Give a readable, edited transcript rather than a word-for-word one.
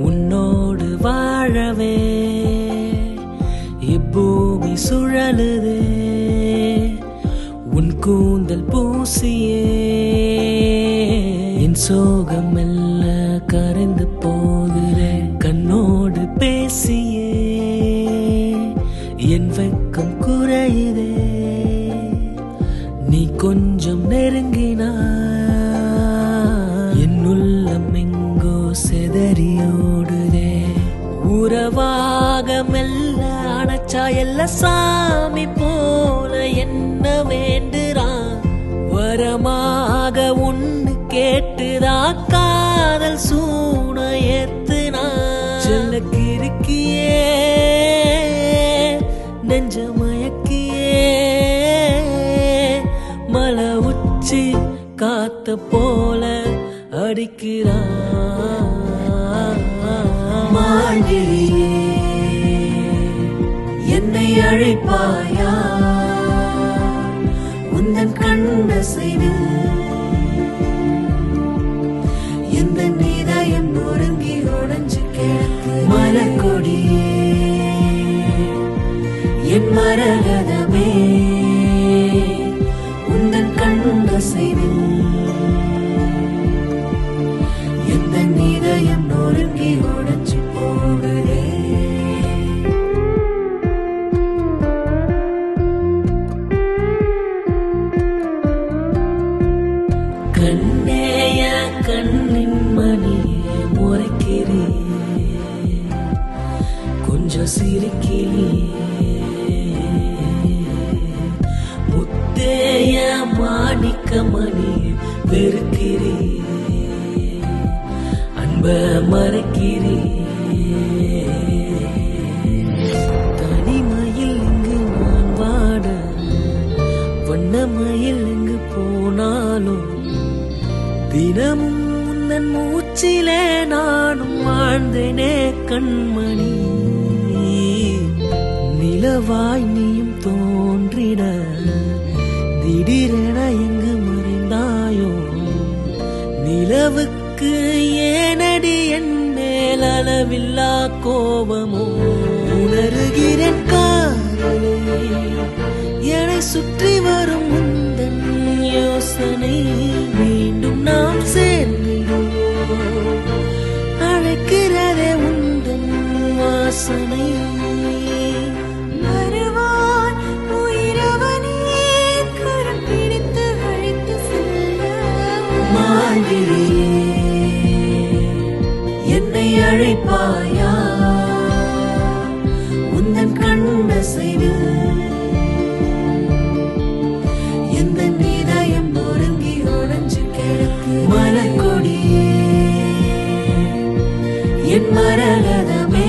உன்னோடு வாழவே இப்பூமி சுழலுதே, உன் கூந்தல் பூசியே என் சோகம் மெல்ல கரைந்து போகிறேன். கண்ணோடு பேசியே என் வெக்கம் குறையுதே, நீ கொஞ்சம் நெருங்கினா என் உள்ளம் எங்கோ செதறியோடுதே. உறவாக மெல்ல அணைச்சா எல்ல சாமி போல என்ன வேண்டுறான். வரமாக ஒன்னு கேட்டுதா காதல் சூன ஏத்துனா. செல்லக்கிருக்கியே நெஞ்ச மயக்கியே மலை உச்சி காத்த போல அடிக்கிறான். மாண்டியே என்னை அழைப்பாயா, உந்தன் கண்ண செய்து எந்த நீதாயம் நொறுங்கி உடைஞ்சு கிடக்கு. மலக்கொடியே என் மரகதமே, உந்தன் கண்ண செய்து எந்த நீதாயம் நொறுங்கி உடைஞ்சு போகிறே. கண்ணேய கண்ணின் மணியே முறைக்கிறே, கொஞ்சம் சிரிக்கிறே. முத்தேய மாணிக்க மணியே வெறுக்கிறே, அன்ப மறைக்கிறே. தனிமையில் இங்கு நான் வாட, வண்ணமயில் எங்கு போனாலும் தினமும் உந்தன் மூச்சிலே நானும் வாழ்ந்தேனே கண்மணி. நிலவாய் நீயும் தோன்றிட திடீரென எங்கு மறைந்தாயோ. நிலவுக்கு ஏனடி என் மேல் அளவில்லா கோபமோ. உணர்கிறேன் காதலே என்னை சுற்றி வரும் உந்தன் யோசனை. மீண்டும் நாம் சேர்ந்திடுவோம், அழைக்கிறதே உந்தன் வாசனை. வருவான் உயிரவனே கரம் பிடித்து அழைத்து செல்ல. மாண்டியே என்னை அழைப்பாயா, உந்தன் கண்ண செய்து எந்த நீதாயம் நொறுங்கி உடைஞ்சு கிடக்கு. மலக்கொடியே என் மரகதமே,